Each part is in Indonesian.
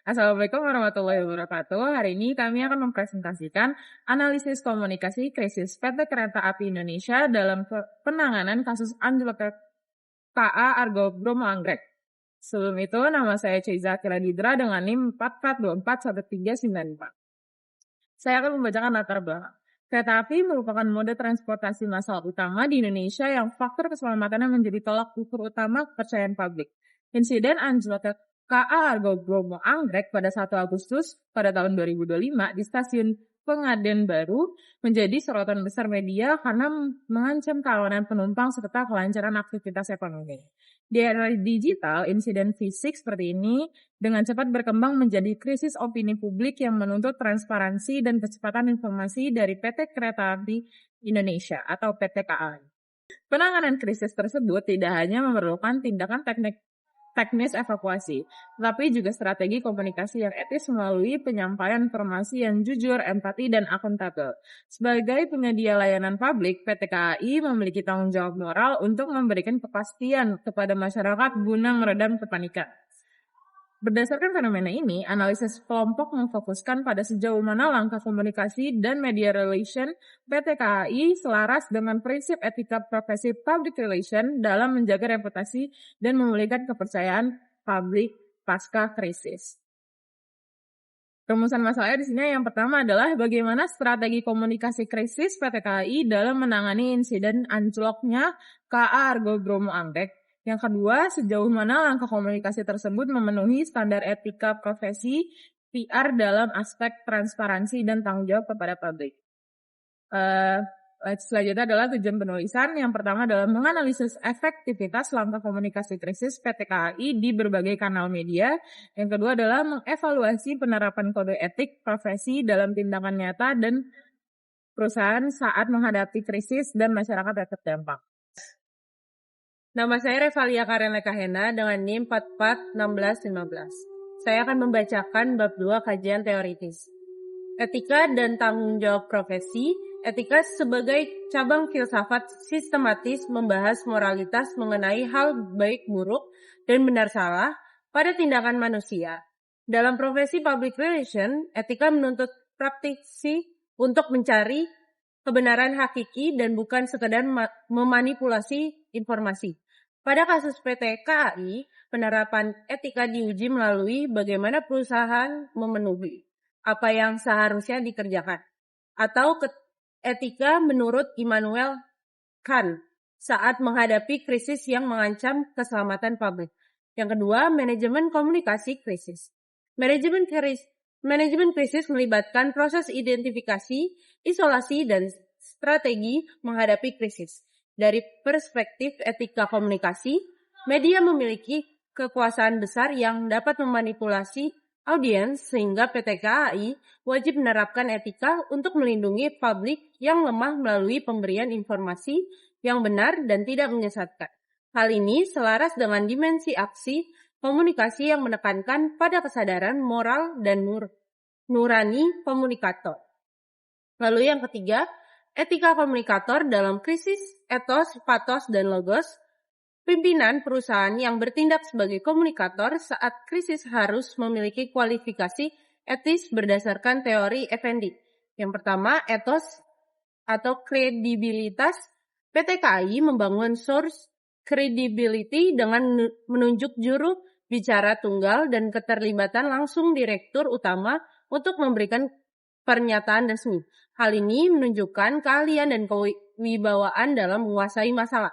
Assalamualaikum warahmatullahi wabarakatuh. Hari ini kami akan mempresentasikan analisis komunikasi krisis PT Kereta Api Indonesia dalam penanganan kasus anjloknya KA Argo Bromo Anggrek. Sebelum itu, nama saya Ceiza Kiradidra dengan NIM 44241394. Saya akan membacakan latar belakang. Kereta api merupakan mode transportasi massal utama di Indonesia yang faktor keselamatannya menjadi tolak ukur utama kepercayaan publik. Insiden anjloknya KA Argo Bromo Anggrek pada 1 Agustus pada tahun 2025 di stasiun Pengaden Baru menjadi sorotan besar media karena mengancam keamanan penumpang serta kelancaran aktivitas ekonomi. Di era digital, insiden fisik seperti ini dengan cepat berkembang menjadi krisis opini publik yang menuntut transparansi dan kecepatan informasi dari PT Kereta Api Indonesia atau PT KAI. Penanganan krisis tersebut tidak hanya memerlukan tindakan teknis evakuasi, tetapi juga strategi komunikasi yang etis melalui penyampaian informasi yang jujur, empati, dan akuntabel. Sebagai penyedia layanan publik, PT KAI memiliki tanggung jawab moral untuk memberikan kepastian kepada masyarakat guna meredam kepanikan. Berdasarkan fenomena ini, analisis kelompok memfokuskan pada sejauh mana langkah komunikasi dan media relation PT KAI selaras dengan prinsip etika profesi public relation dalam menjaga reputasi dan memulihkan kepercayaan publik pasca krisis. Rumusan masalahnya di sini yang pertama adalah bagaimana strategi komunikasi krisis PT KAI dalam menangani insiden anjloknya KA Argo Bromo Anggrek. Yang kedua, sejauh mana langkah komunikasi tersebut memenuhi standar etika profesi PR dalam aspek transparansi dan tanggung jawab kepada publik. Selanjutnya adalah tujuan penulisan. Yang pertama adalah menganalisis efektivitas langkah komunikasi krisis PT KAI di berbagai kanal media. Yang kedua adalah mengevaluasi penerapan kode etik profesi dalam tindakan nyata dan perusahaan saat menghadapi krisis dan masyarakat yang terdampak. Nama saya Revalia Karen Lekahena dengan NIM 441615. Saya akan membacakan bab 2 kajian teoritis. Etika dan tanggung jawab profesi. Etika sebagai cabang filsafat sistematis membahas moralitas mengenai hal baik buruk dan benar salah pada tindakan manusia. Dalam profesi public relation, etika menuntut praktisi untuk mencari kebenaran hakiki dan bukan sekedar memanipulasi informasi. Pada kasus PT KAI, penerapan etika diuji melalui bagaimana perusahaan memenuhi apa yang seharusnya dikerjakan. Atau etika menurut Immanuel Kant saat menghadapi krisis yang mengancam keselamatan publik. Yang kedua, manajemen komunikasi krisis. Manajemen krisis melibatkan proses identifikasi, isolasi, dan strategi menghadapi krisis. Dari perspektif etika komunikasi, media memiliki kekuasaan besar yang dapat memanipulasi audiens sehingga PT KAI wajib menerapkan etika untuk melindungi publik yang lemah melalui pemberian informasi yang benar dan tidak menyesatkan. Hal ini selaras dengan dimensi aksi komunikasi yang menekankan pada kesadaran moral dan nurani komunikator. Lalu yang ketiga, etika komunikator dalam krisis, etos, patos, dan logos. Pimpinan perusahaan yang bertindak sebagai komunikator saat krisis harus memiliki kualifikasi etis berdasarkan teori Effendi. Yang pertama, etos atau kredibilitas. PT KAI membangun source credibility dengan menunjuk juru bicara tunggal dan keterlibatan langsung direktur utama untuk memberikan pernyataan resmi. Hal ini menunjukkan keahlian dan kewibawaan dalam menguasai masalah.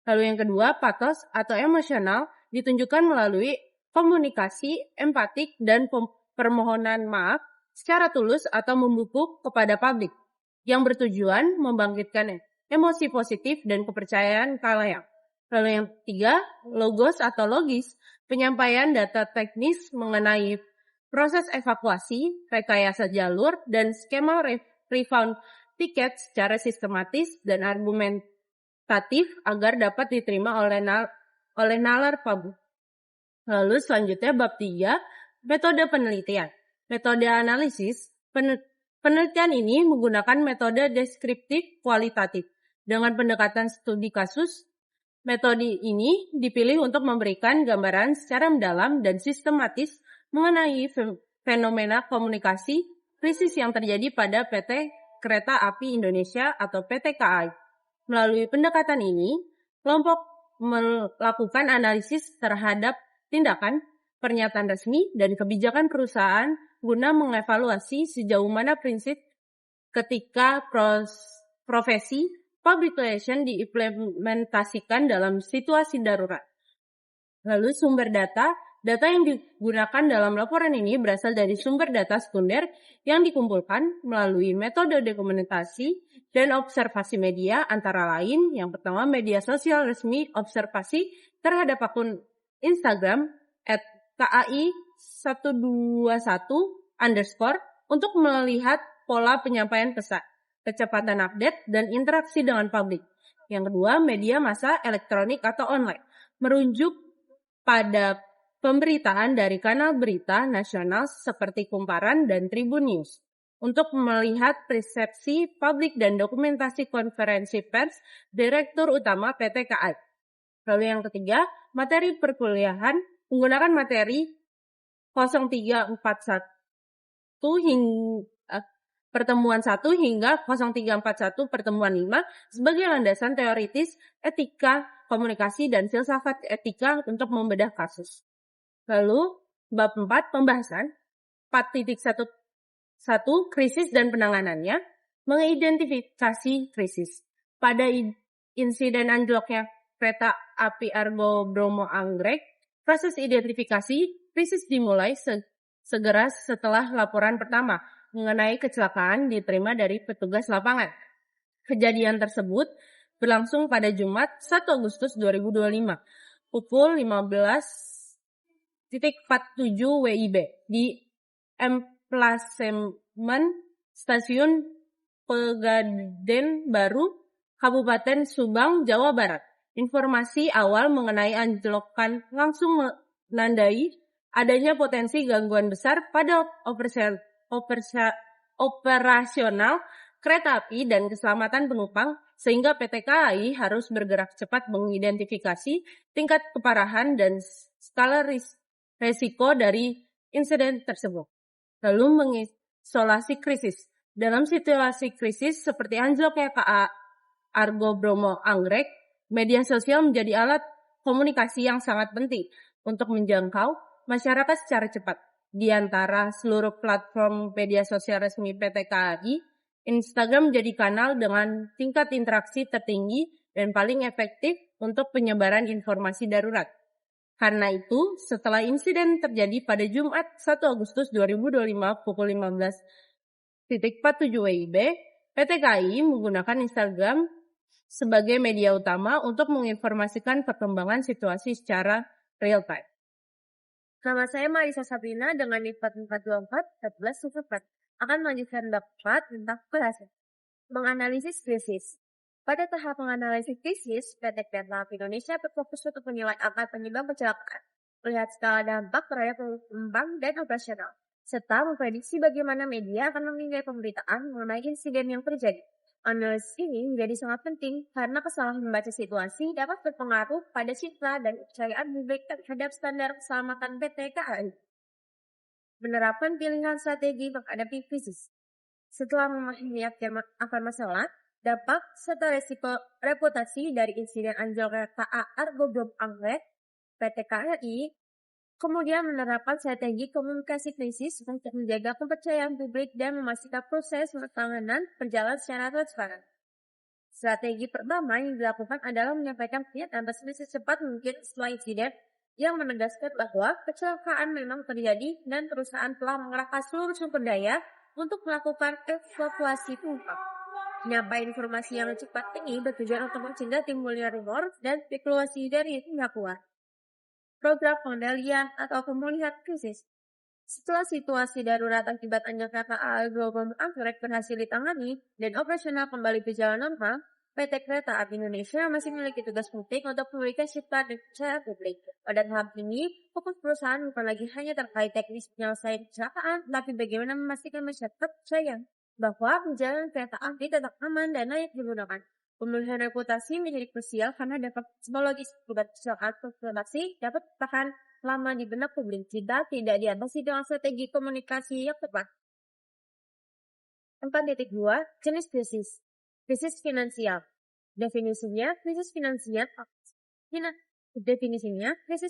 Lalu yang kedua, patos atau emosional ditunjukkan melalui komunikasi empatik dan permohonan maaf secara tulus atau membungkuk kepada publik yang bertujuan membangkitkan emosi positif dan kepercayaan khalayak. Lalu yang ketiga, logos atau logis, penyampaian data teknis mengenai proses evakuasi, rekayasa jalur, dan skema refund tiket secara sistematis dan argumentatif agar dapat diterima oleh nalar publik. Lalu selanjutnya bab 3, metode penelitian. Metode analisis. Penelitian ini menggunakan metode deskriptif kualitatif. Dengan pendekatan studi kasus, metode ini dipilih untuk memberikan gambaran secara mendalam dan sistematis mengenai fenomena komunikasi krisis yang terjadi pada PT Kereta Api Indonesia atau PT KAI. Melalui pendekatan ini, kelompok melakukan analisis terhadap tindakan, pernyataan resmi, dan kebijakan perusahaan guna mengevaluasi sejauh mana prinsip ketika profesi public relation diimplementasikan dalam situasi darurat. Lalu sumber data yang digunakan dalam laporan ini berasal dari sumber data sekunder yang dikumpulkan melalui metode dokumentasi dan observasi media, antara lain yang pertama media sosial resmi observasi terhadap akun Instagram @kai121_ untuk melihat pola penyampaian pesan, kecepatan update, dan interaksi dengan publik. Yang kedua, media massa elektronik atau online, merujuk pada pemberitaan dari kanal berita nasional seperti Kumparan dan Tribun News untuk melihat persepsi publik dan dokumentasi konferensi pers Direktur Utama PT KAI. Lalu yang ketiga, materi perkuliahan menggunakan materi 0341 pertemuan 1 hingga 0341 pertemuan 5 sebagai landasan teoritis etika komunikasi dan filsafat etika untuk membedah kasus. Lalu bab 4 pembahasan 4.1 krisis dan penanganannya, mengidentifikasi krisis. Pada insiden anjloknya kereta api Argo Bromo Anggrek, proses identifikasi krisis dimulai segera setelah laporan pertama mengenai kecelakaan diterima dari petugas lapangan. Kejadian tersebut berlangsung pada Jumat 1 Agustus 2025 pukul 15.47 WIB di emplasemen Stasiun Pegadaian Baru, Kabupaten Subang, Jawa Barat. Informasi awal mengenai anjlokan langsung menandai adanya potensi gangguan besar pada operasional kereta api dan keselamatan penumpang, sehingga PT KAI harus bergerak cepat mengidentifikasi tingkat keparahan dan skala risiko dari insiden tersebut. Lalu mengisolasi krisis. Dalam situasi krisis seperti anjloknya KA Argo Bromo Anggrek, media sosial menjadi alat komunikasi yang sangat penting untuk menjangkau masyarakat secara cepat. Di antara seluruh platform media sosial resmi PT KAI, Instagram menjadi kanal dengan tingkat interaksi tertinggi dan paling efektif untuk penyebaran informasi darurat. Karena itu, setelah insiden terjadi pada Jumat 1 Agustus 2025 pukul 15.47 WIB, PT KAI menggunakan Instagram sebagai media utama untuk menginformasikan perkembangan situasi secara real time. Nama saya Marisa Sabrina dengan NIP 4424-1404 akan melanjutkan bab 4 tentang berhasil menganalisis krisis. Pada tahap menganalisis krisis, PT Kereta Api Indonesia berfokus untuk menilai angka penyebab kecelakaan, melihat skala dampak terhadap penumpang dan operasional, serta memprediksi bagaimana media akan menilai pemberitaan mengenai insiden yang terjadi. Analisis ini menjadi sangat penting karena kesalahan membaca situasi dapat berpengaruh pada citra dan kepercayaan publik terhadap standar keselamatan PT KAI. Menerapkan pilihan strategi menghadapi krisis. Setelah memahami akar masalah, dampak serta resiko reputasi dari insiden anjloknya KA Argo Bromo Anggrek, PT KAI kemudian menerapkan strategi komunikasi krisis untuk menjaga kepercayaan publik dan memastikan proses penanganan berjalan secara transparan. Strategi pertama yang dilakukan adalah menyampaikan pernyataan resmi secepat mungkin setelah insiden yang menegaskan bahwa kecelakaan memang terjadi dan perusahaan telah mengerahkan seluruh sumber daya untuk melakukan evakuasi penumpang. Menyampaikan informasi yang cepat ini bertujuan untuk mencegah timbulnya rumor dan spekulasi dari pihak luar. Program pengendalian atau pemulihan krisis. Setelah situasi darurat akibat anjloknya KA Argo Bromo Anggrek berhasil ditangani dan operasional kembali berjalan normal, PT Kereta Api Indonesia masih memiliki tugas penting untuk memberikan citra dan kepercayaan publik. Pada tahap ini, fokus perusahaan bukan lagi hanya terkait teknis penyelesaian kecelakaan, tapi bagaimana memastikan masyarakat percaya bahwa perjalanan kereta api tetap aman dan layak digunakan. Pemulihan reputasi menjadi krusial karena dampak psikologis akibat kecelakaan transportasi dapat bahkan lama di benak publik jika tidak diatasi dengan strategi komunikasi yang tepat. 4.2 Jenis krisis. Krisis finansial. Definisinya, krisis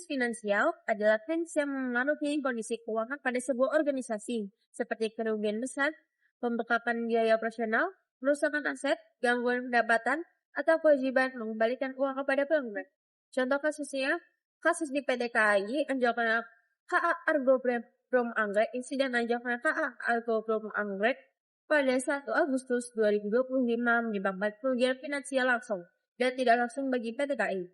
finansial adalah krisis yang mengaruhi kondisi keuangan pada sebuah organisasi, seperti kerugian besar, pembengkakan biaya operasional, kerusakan aset, gangguan pendapatan, atau kewajiban mengembalikan uang kepada pelanggan. Contoh kasusnya, kasus di PT KAI, anjloknya KA Argo Brom Anggrek, insiden anjloknya KA Argo Brom Anggrek pada 1 Agustus 2025 menyebabkan kerugian finansial langsung dan tidak langsung bagi PT KAI.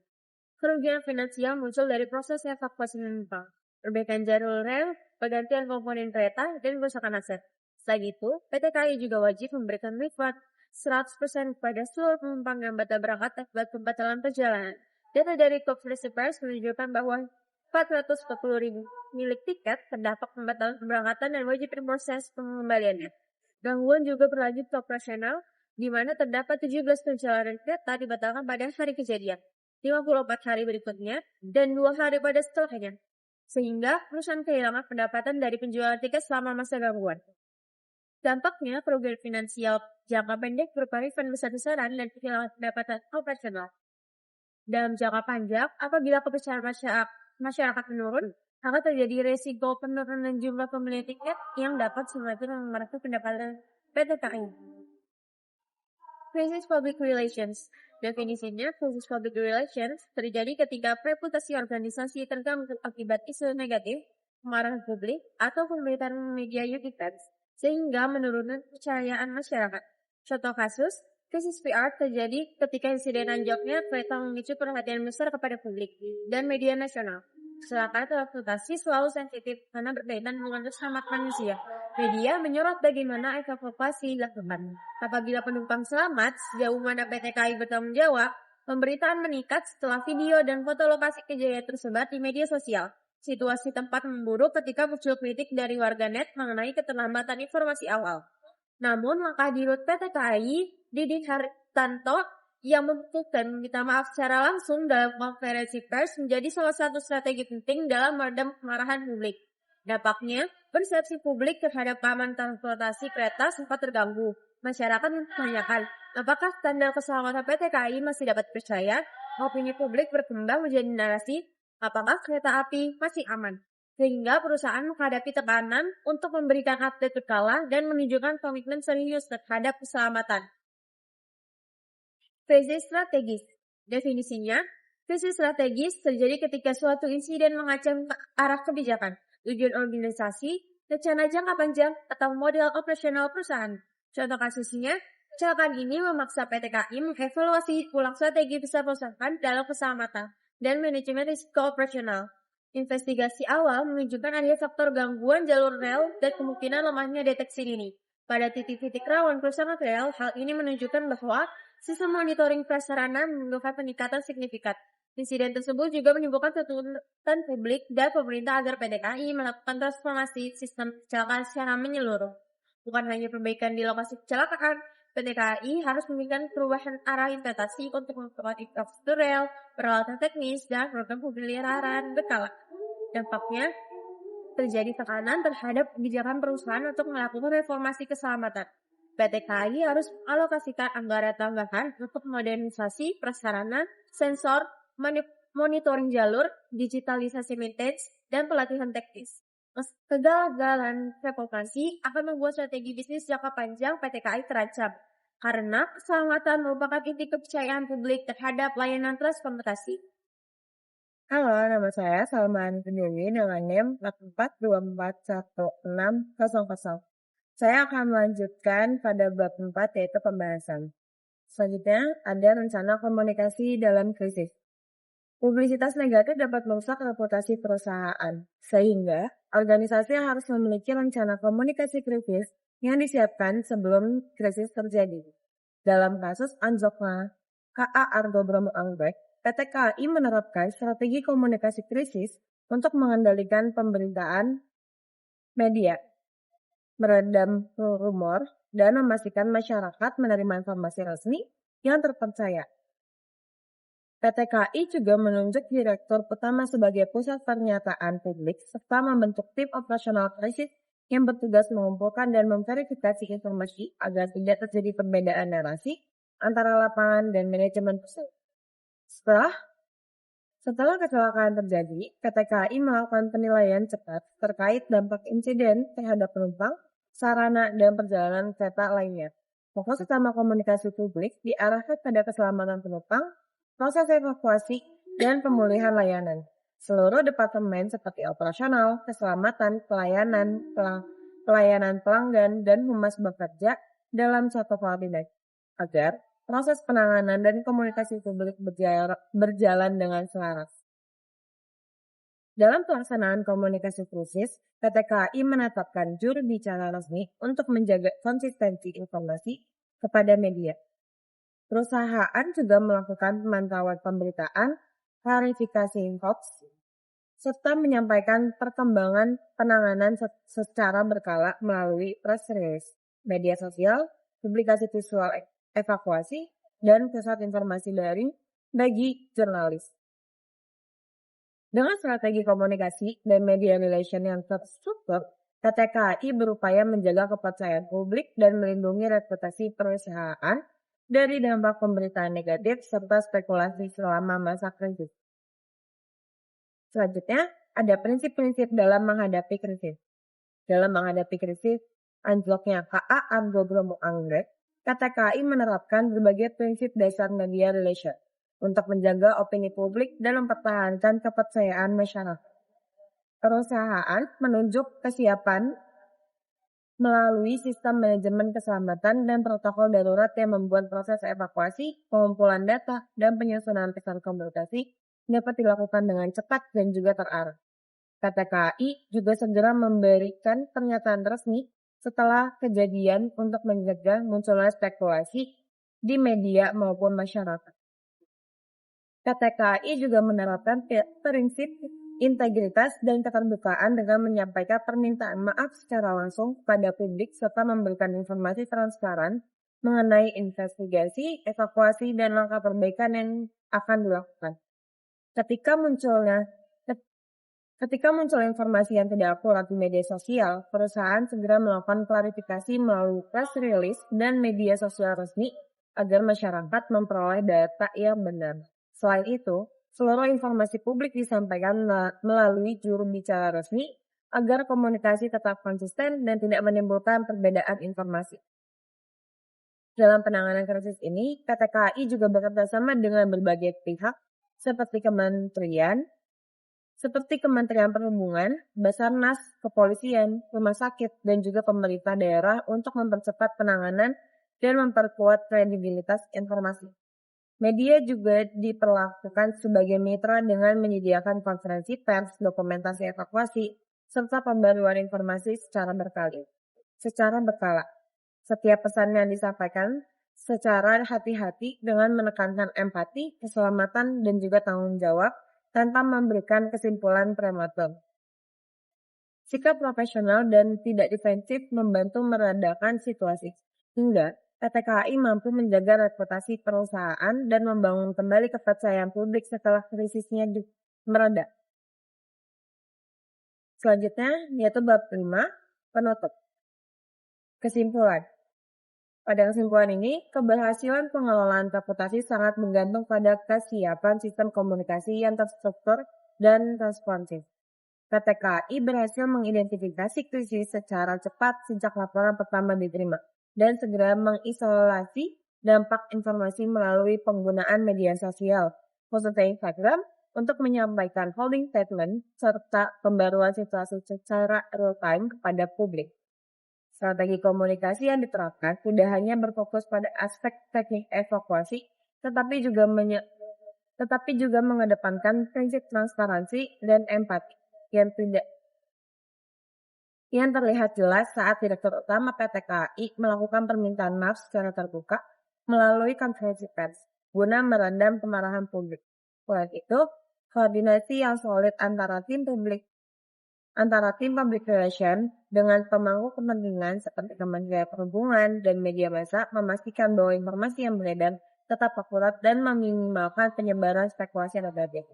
Kerugian finansial muncul dari proses evakuasi penumpang, perbaikan jalur rel, pergantian komponen kereta, dan kerusakan aset. Selain itu, PT KAI juga wajib memberikan refund 100% kepada seluruh penumpang yang batal berangkat akibat pembatalan perjalanan. Data dari Conference Press menunjukkan bahwa 440.000 milik tiket terdampak pembatalan keberangkatan dan wajib proses pengembaliannya. Gangguan juga berlanjut ke operasional, di mana terdapat 17 perjalanan kereta dibatalkan pada hari kejadian, 54 hari berikutnya, dan 2 hari pada setelahnya. Sehingga perusahaan kehilangan pendapatan dari penjualan tiket selama masa gangguan. Dampaknya, kerugian finansial jangka pendek berupa refund besar-besaran dan kehilangan pendapatan operasional. Dalam jangka panjang, apabila kepercayaan masyarakat menurun, akan terjadi resiko penurunan jumlah pembeli tiket yang dapat semakin memerangi pendapatan PT KAI. Krisis Public Relations. Definisinya, krisis public relations terjadi ketika reputasi organisasi terganggu akibat isu negatif, kemarahan publik, atau pemberitaan media yang intens, sehingga menurunkan kepercayaan masyarakat. Contoh kasus, krisis PR terjadi ketika insiden anjloknya kereta memicu perhatian besar kepada publik dan media nasional. Kecelakaan transportasi selalu sensitif karena berkaitan dengan keselamatan manusia. Media menyorot bagaimana evakuasi dilakukan. Apabila penumpang selamat, sejauh mana PT KAI bertanggung jawab, pemberitaan meningkat setelah video dan foto lokasi kejadian tersebar di media sosial. Situasi tempat memburuk ketika muncul kritik dari warganet mengenai keterlambatan informasi awal. Namun, langkah di rut PT KAI, Didi Hartanto, yang memutuskan meminta maaf secara langsung dalam konferensi pers menjadi salah satu strategi penting dalam meredam kemarahan publik. Dampaknya, persepsi publik terhadap keamanan transportasi kereta sempat terganggu. Masyarakat menanyakan, apakah standar keselamatan PT KAI masih dapat dipercaya? Opini publik berkembang menjadi narasi, apakah kereta api masih aman? Sehingga perusahaan menghadapi tekanan untuk memberikan update berkala dan menunjukkan komitmen serius terhadap keselamatan. Krisis strategis. Definisinya, krisis strategis terjadi ketika suatu insiden mengancam arah kebijakan, tujuan organisasi, rencana jangka panjang, atau model operasional perusahaan. Contoh kasusnya, kecelakaan ini memaksa PT KAI mengevaluasi ulang strategi besar perusahaan dalam keselamatan dan manajemen risiko operasional. Investigasi awal menunjukkan adanya faktor gangguan jalur rel dan kemungkinan lemahnya deteksi dini. Pada titik-titik rawan kerusakan rel, hal ini menunjukkan bahwa sistem monitoring prasarana menunjukkan peningkatan signifikan. Insiden tersebut juga menimbulkan tuntutan publik dan pemerintah agar PT KAI melakukan transformasi sistem kecelakaan secara menyeluruh. Bukan hanya perbaikan di lokasi kecelakaan, PT KAI harus memberikan perubahan arah investasi untuk memperkuat infrastruktur rel, peralatan teknis, dan program pemeliharaan berkala. Dampaknya, terjadi tekanan terhadap kebijakan perusahaan untuk melakukan reformasi keselamatan. PT KAI harus mengalokasikan anggaran tambahan untuk modernisasi prasarana, sensor, monitoring jalur, digitalisasi maintenance, dan pelatihan teknis. Kegagalan reformasi akan membuat strategi bisnis jangka panjang PT KAI terancam, karena keselamatan merupakan inti kepercayaan publik terhadap layanan transportasi. Halo, nama saya Salman Pendiri dengan NIM 84241600. Saya akan melanjutkan pada bab 4 yaitu pembahasan. Selanjutnya, ada rencana komunikasi dalam krisis. Publisitas negatif dapat merusak reputasi perusahaan, sehingga organisasi harus memiliki rencana komunikasi krisis yang disiapkan sebelum krisis terjadi. Dalam kasus anjloknya KA Argo Brom Anggrek, PT KAI menerapkan strategi komunikasi krisis untuk mengendalikan pemberitaan media, meredam rumor, dan memastikan masyarakat menerima informasi resmi yang terpercaya. PT KAI juga menunjuk Direktur Utama sebagai pusat pernyataan publik serta membentuk tim operasional krisis yang bertugas mengumpulkan dan memverifikasi informasi agar tidak terjadi perbedaan narasi antara lapangan dan manajemen pusat. Setelah kecelakaan terjadi, PT KAI melakukan penilaian cepat terkait dampak insiden terhadap penumpang, sarana, dan perjalanan kereta lainnya. Fokus utama komunikasi publik diarahkan pada keselamatan penumpang, proses evakuasi, dan pemulihan layanan. Seluruh departemen seperti operasional, keselamatan, pelayanan pelanggan, dan humas bekerja dalam satu koordinasi agar proses penanganan dan komunikasi publik berjalan dengan selaras. Dalam pelaksanaan komunikasi krisis, PT KAI menetapkan juru bicara resmi untuk menjaga konsistensi informasi kepada media. Perusahaan juga melakukan pemantauan pemberitaan, klarifikasi hoax, serta menyampaikan perkembangan penanganan secara berkala melalui press release, media sosial, publikasi visual evakuasi, dan pusat informasi daring bagi jurnalis. Dengan strategi komunikasi dan media relation yang terstruktur, PT KAI berupaya menjaga kepercayaan publik dan melindungi reputasi perusahaan dari dampak pemberitaan negatif serta spekulasi selama masa krisis. Selanjutnya, ada prinsip-prinsip dalam menghadapi krisis. Dalam menghadapi krisis, anjloknya KA Argo Bromo Anggrek, PT KAI menerapkan berbagai prinsip dasar media relation untuk menjaga opini publik dan mempertahankan kepercayaan masyarakat. Perusahaan menunjuk kesiapan melalui sistem manajemen keselamatan dan protokol darurat yang membuat proses evakuasi, pengumpulan data, dan penyusunan pesan komunikasi dapat dilakukan dengan cepat dan juga terarah. PT KAI juga segera memberikan pernyataan resmi setelah kejadian untuk mencegah munculnya spekulasi di media maupun masyarakat. PT KAI juga menerapkan prinsip integritas dan keterbukaan dengan menyampaikan permintaan maaf secara langsung kepada publik serta memberikan informasi transparan mengenai investigasi, evakuasi, dan langkah perbaikan yang akan dilakukan. Ketika muncul informasi yang tidak akurat di media sosial, perusahaan segera melakukan klarifikasi melalui press release dan media sosial resmi agar masyarakat memperoleh data yang benar. Selain itu, seluruh informasi publik disampaikan melalui juru bicara resmi agar komunikasi tetap konsisten dan tidak menimbulkan perbedaan informasi. Dalam penanganan krisis ini, PT KAI juga bekerjasama dengan berbagai pihak seperti Kementerian Perhubungan, Basarnas, Kepolisian, Rumah Sakit, dan juga pemerintah daerah untuk mempercepat penanganan dan memperkuat kredibilitas informasi. Media juga diperlakukan sebagai mitra dengan menyediakan konferensi pers, dokumentasi evakuasi, serta pembaruan informasi secara berkala. Setiap pesan yang disampaikan secara hati-hati dengan menekankan empati, keselamatan, dan juga tanggung jawab tanpa memberikan kesimpulan prematur. Sikap profesional dan tidak defensif membantu meredakan situasi, hingga PT KAI mampu menjaga reputasi perusahaan dan membangun kembali kepercayaan publik setelah krisisnya mereda. Selanjutnya, yaitu bab 5, penutup. Kesimpulan. Pada kesimpulan ini, keberhasilan pengelolaan reputasi sangat menggantung pada kesiapan sistem komunikasi yang terstruktur dan responsif. PT KAI berhasil mengidentifikasi krisis secara cepat sejak laporan pertama diterima dan segera mengisolasi dampak informasi melalui penggunaan media sosial, khususnya Instagram, untuk menyampaikan holding statement serta pembaruan situasi secara real-time kepada publik. Strategi komunikasi yang diterapkan tidak hanya berfokus pada aspek teknik evakuasi, tetapi juga mengedepankan prinsip transparansi dan empati yang terlihat jelas saat Direktur Utama PT KAI melakukan permintaan maaf secara terbuka melalui konferensi pers guna meredam kemarahan publik. Selain itu, koordinasi yang solid antara tim public relation dengan pemangku kepentingan seperti Kementerian Perhubungan dan media massa memastikan bahwa informasi yang beredar tetap akurat, dan meminimalkan penyebaran spekulasi negatif.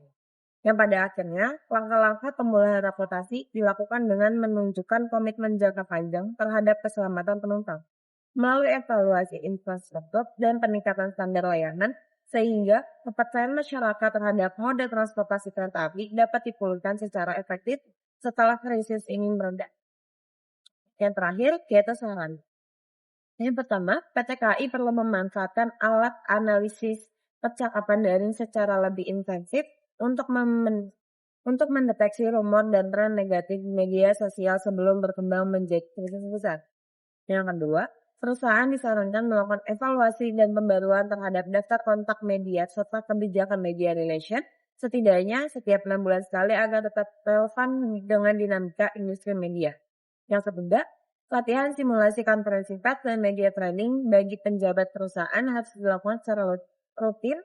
Yang pada akhirnya, langkah-langkah pemulihan reputasi dilakukan dengan menunjukkan komitmen jangka panjang terhadap keselamatan penumpang melalui evaluasi infrastruktur dan peningkatan standar layanan, sehingga kepercayaan masyarakat terhadap moda transportasi kereta api dapat dipulihkan secara efektif setelah krisis ini mereda. Yang terakhir, yaitu saran. Yang pertama, PT KAI perlu memanfaatkan alat analisis percakapan daring secara lebih intensif untuk mendeteksi rumor dan tren negatif di media sosial sebelum berkembang menjadi krisis besar. Yang kedua, perusahaan disarankan melakukan evaluasi dan pembaruan terhadap daftar kontak media serta kebijakan media relation setidaknya setiap 6 bulan sekali agar tetap relevan dengan dinamika industri media. Yang ketiga, latihan simulasi konferensi pers dan media training bagi penjabat perusahaan harus dilakukan secara rutin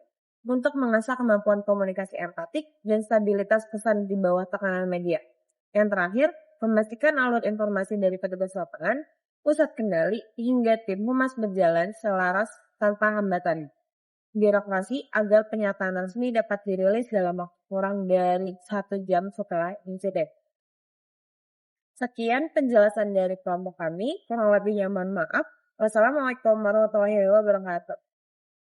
untuk mengasah kemampuan komunikasi empatik dan stabilitas pesan di bawah tekanan media. Yang terakhir, memastikan alur informasi dari petugas lapangan, pusat kendali, hingga tim humas berjalan selaras tanpa hambatan birokrasi agar pernyataan resmi dapat dirilis dalam waktu kurang dari 1 jam setelah insiden. Sekian penjelasan dari kelompok kami, kurang lebihnya mohon maaf. Wassalamualaikum warahmatullahi wabarakatuh.